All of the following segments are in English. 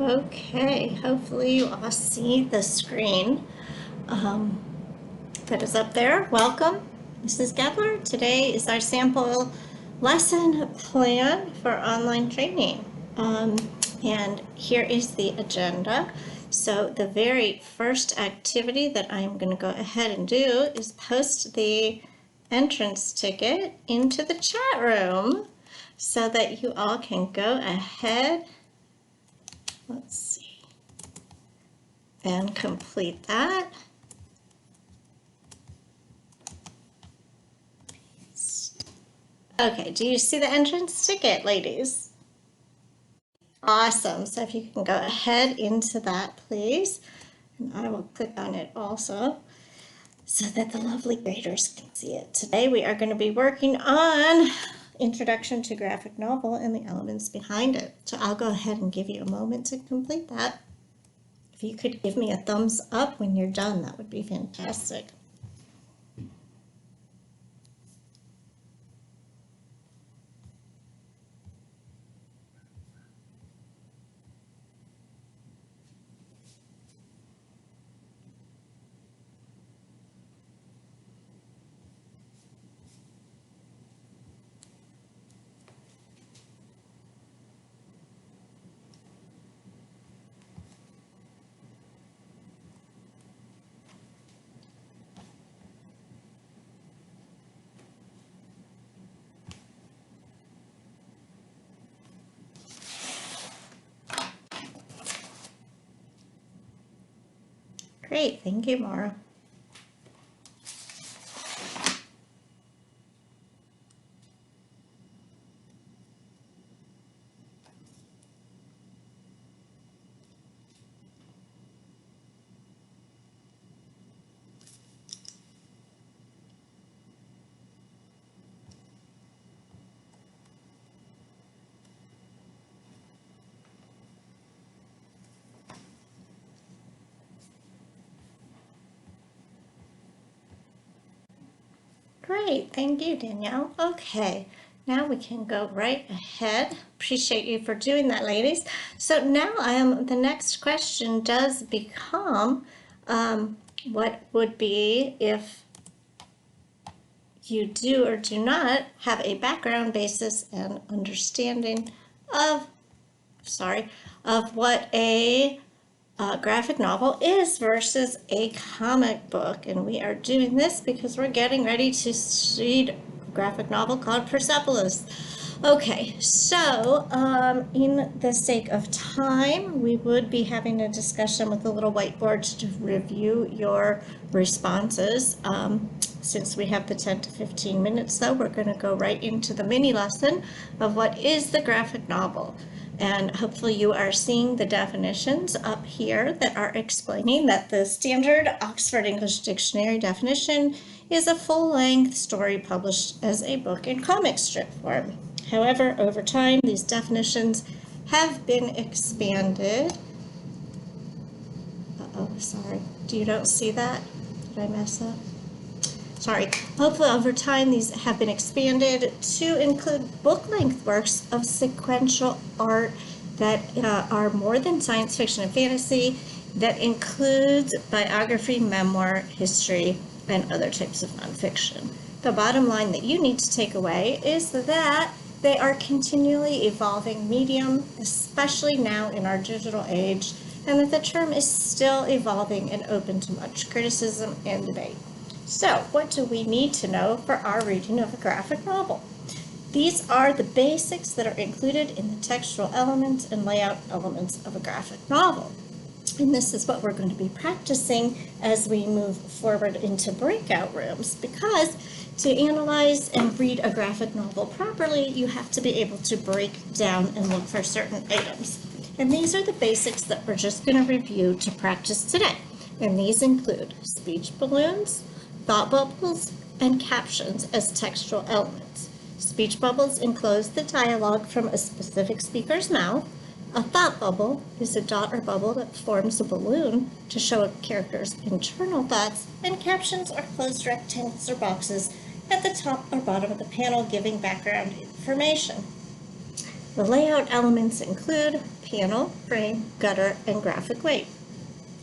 Okay, hopefully you all see the screen that is up there. Welcome, this is Gebler. Today is our sample lesson plan for online training. And here is the agenda. So the very first activity that I'm going to go ahead and do is post the entrance ticket into the chat room so that you all can go ahead. Let's see. And complete that. Okay, do you see the entrance ticket, ladies? Awesome. So if you can go ahead into that, please. And I will click on it also so that the lovely graders can see it. Today we are going to be working on Introduction to Graphic Novel and the elements behind it. So I'll go ahead and give you a moment to complete that. If you could give me a thumbs up when you're done, that would be fantastic. Great, thank you, Mara. Great, thank you, Danielle. Okay, now we can go right ahead. Appreciate you for doing that, ladies. So now the next question does become what would be if you do or do not have a background basis and understanding of, of what a graphic novel is versus a comic book. And we are doing this because we're getting ready to read a graphic novel called Persepolis. Okay, so in the sake of time, we would be having a discussion with a little whiteboard to review your responses. Since we have the 10 to 15 minutes, though, we're going to go right into the mini lesson of what is the graphic novel. And hopefully you are seeing the definitions up here that are explaining that the standard Oxford English Dictionary definition is a full-length story published as a book in comic strip form. However, over time, these definitions have been expanded. Sorry. You don't see that? Did I mess up? Sorry. Hopefully over time these have been expanded to include book-length works of sequential art that are more than science fiction and fantasy, that includes biography, memoir, history, and other types of nonfiction. The bottom line that you need to take away is that they are continually evolving medium, especially now in our digital age, and that the term is still evolving and open to much criticism and debate. So, what do we need to know for our reading of a graphic novel? These are the basics that are included in the textual elements and layout elements of a graphic novel. And this is what we're going to be practicing as we move forward into breakout rooms, because to analyze and read a graphic novel properly, you have to be able to break down and look for certain items. And these are the basics that we're just going to review to practice today. And these include speech balloons, thought bubbles, and captions as textual elements. Speech bubbles enclose the dialogue from a specific speaker's mouth. A thought bubble is a dot or bubble that forms a balloon to show a character's internal thoughts, and captions are closed rectangles or boxes at the top or bottom of the panel giving background information. The layout elements include panel, frame, gutter, and graphic weight.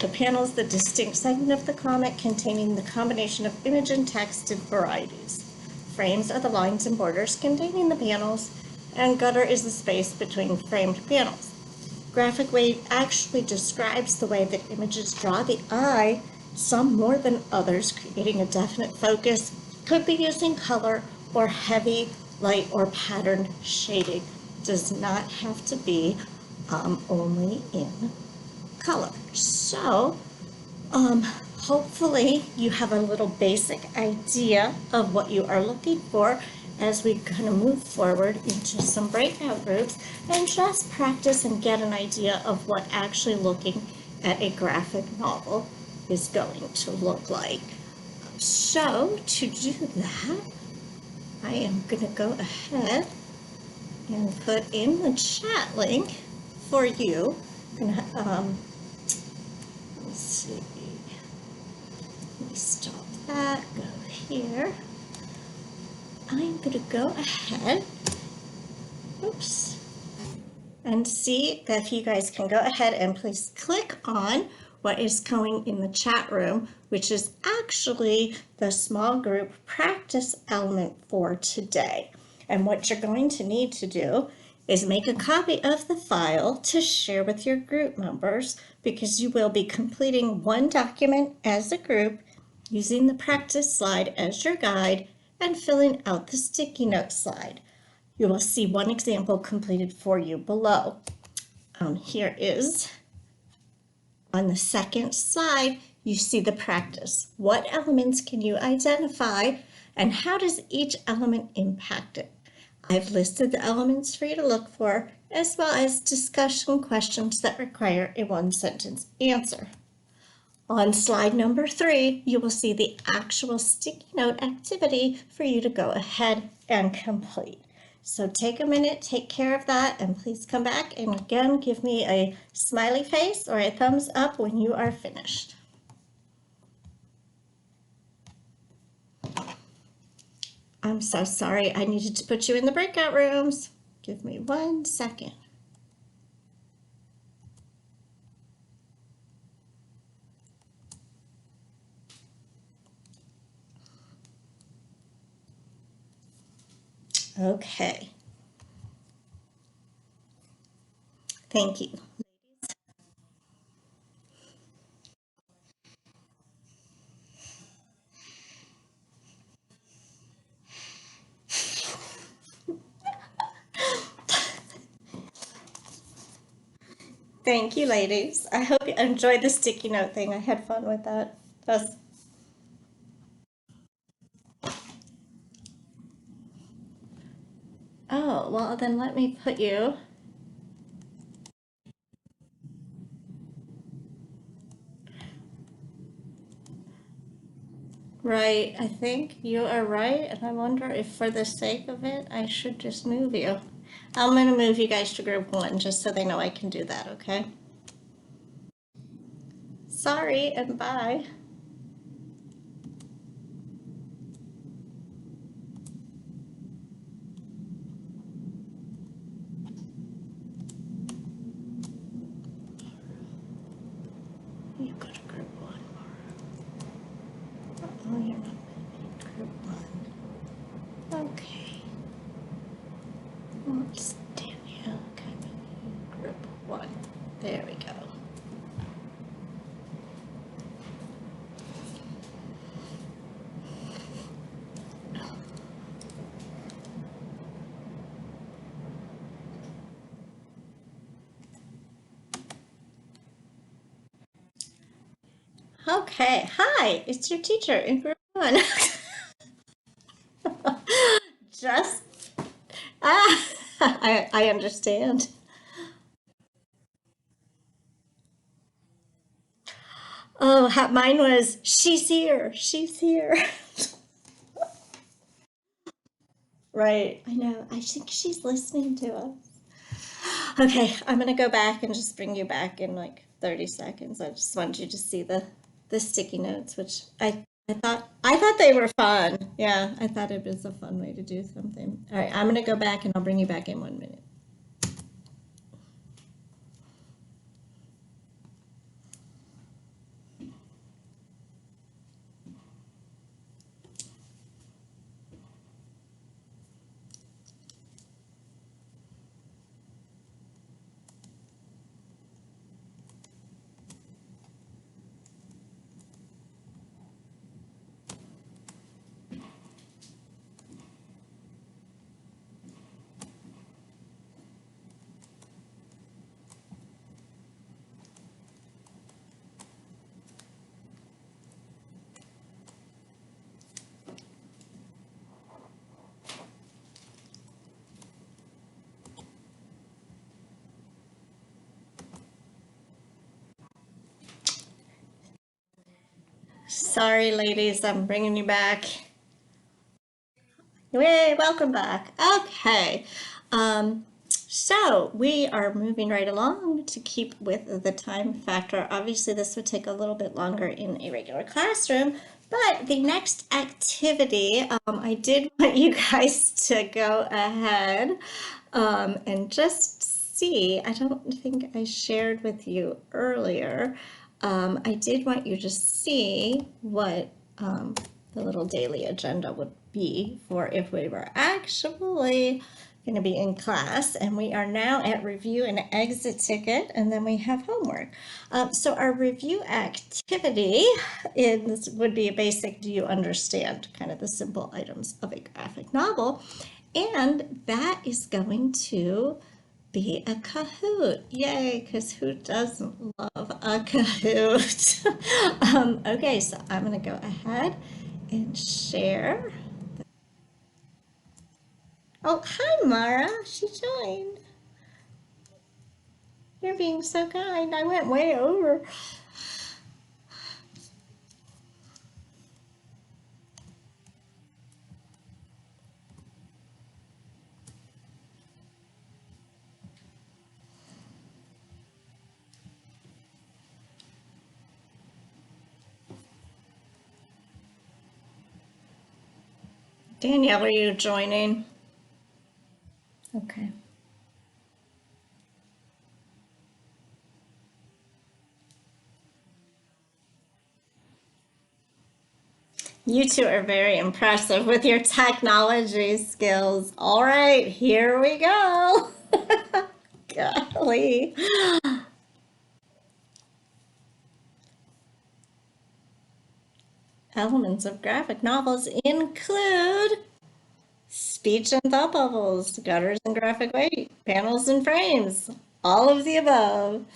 The panel is the distinct segment of the comic containing the combination of image and text in varieties. Frames are the lines and borders containing the panels, and gutter is the space between framed panels. Graphic weight actually describes the way that images draw the eye, some more than others, creating a definite focus. Could be using color or heavy, light, or patterned shading. Does not have to be only in color. So, hopefully you have a little basic idea of what you are looking for as we kind of move forward into some breakout groups and just practice and get an idea of what actually looking at a graphic novel is going to look like. So to do that, I am going to go ahead and put in the chat link for you. I'm gonna, let's see. Let me stop that, go here. I'm going to go ahead, oops, and see if you guys can go ahead and please click on what is going in the chat room, which is actually the small group practice element for today. And what you're going to need to do is make a copy of the file to share with your group members, because you will be completing one document as a group using the practice slide as your guide and filling out the sticky note slide. You will see one example completed for you below. Here is, on the second slide, you see the practice. What elements can you identify and how does each element impact it? I've listed the elements for you to look for, as well as discussion questions that require a one-sentence answer. On slide number 3, you will see the actual sticky note activity for you to go ahead and complete. So take a minute, take care of that, and please come back and again give me a smiley face or a thumbs up when you are finished. I'm so sorry, I needed to put you in the breakout rooms. Give me 1 second. Okay. Thank you. Thank you, ladies. I hope you enjoyed the sticky note thing. I had fun with that. That's Oh, well, then let me put you. Right, I think you are right, and I wonder if for the sake of it, I should just move you. I'm gonna move you guys to group 1, just so they know I can do that, okay? Sorry, and bye. You go to group 1. Oh, you're not in group 1. Okay. Let's Danielle, okay, group 1. There we go. Okay, hi, it's your teacher in group 1. Just, I understand. Oh, mine was, she's here, she's here. Right, I know. I think she's listening to us. Okay, I'm gonna go back and just bring you back in like 30 seconds. I just wanted you to see the sticky notes, which I thought they were fun. Yeah, I thought it was a fun way to do something. All right, I'm gonna go back and I'll bring you back in 1 minute. Sorry, ladies, I'm bringing you back. Yay, welcome back. Okay. So we are moving right along to keep with the time factor. Obviously, this would take a little bit longer in a regular classroom, but the next activity, I did want you guys to go ahead and just see. I don't think I shared with you earlier. I did want you to see what the little daily agenda would be for if we were actually going to be in class. And we are now at review and exit ticket, and then we have homework. So our review activity would be a basic, do you understand, kind of the simple items of a graphic novel. And that is going to be a Kahoot. Yay, because who doesn't love a Kahoot? Okay, so I'm going to go ahead and share. Oh, hi, Mara. She joined. You're being so kind. I went way over. Danielle, are you joining? Okay. You two are very impressive with your technology skills. All right, here we go. Golly. Elements of graphic novels include speech and thought bubbles, gutters and graphic weight, panels and frames, all of the above.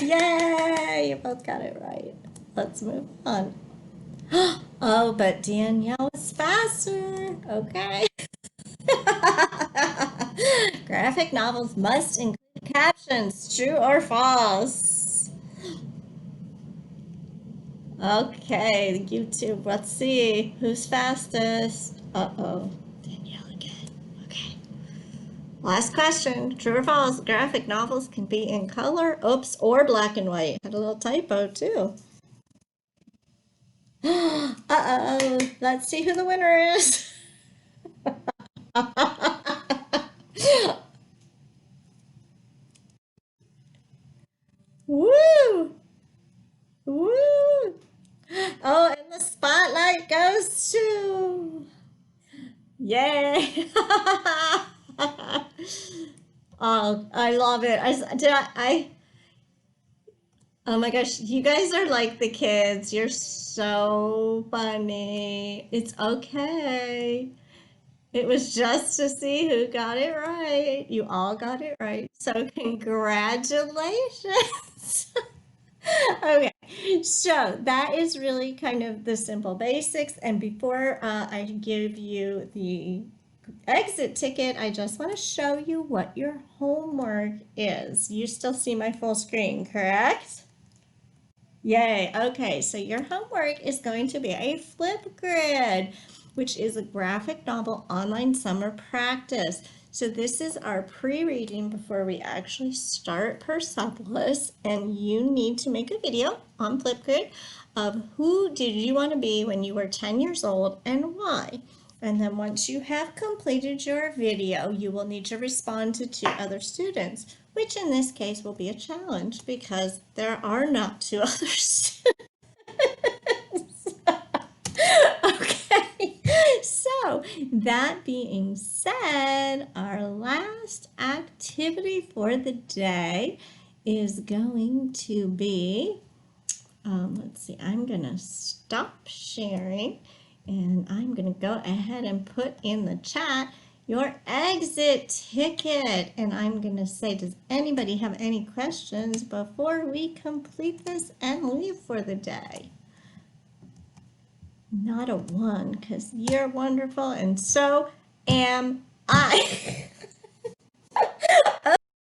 Yay! You both got it right. Let's move on. Oh, but Danielle was faster. Okay. Graphic novels must include captions, true or false. Okay, YouTube, let's see who's fastest. Uh-oh, Danielle again. Okay. Last question, true or false? Graphic novels can be in color, oops, or black and white. Had a little typo too. Uh-oh, let's see who the winner is. Woo! Woo! Oh, and the spotlight goes to. Yay! Oh, I love it. Oh my gosh, you guys are like the kids. You're so funny. It's okay. It was just to see who got it right. You all got it right. So congratulations. Okay, so that is really kind of the simple basics. And before I give you the exit ticket, I just want to show you what your homework is. You still see my full screen, correct? Yay. Okay, so your homework is going to be a Flipgrid, which is a graphic novel online summer practice. So this is our pre-reading before we actually start Persepolis, and you need to make a video on Flipgrid of who did you want to be when you were 10 years old and why. And then once you have completed your video, you will need to respond to 2 other students, which in this case will be a challenge because there are not 2 other students. Okay, so that being said, our last activity for the day is going to be, let's see, I'm going to stop sharing. And I'm going to go ahead and put in the chat your exit ticket. And I'm going to say, does anybody have any questions before we complete this and leave for the day? Not a one, because you're wonderful and so am I.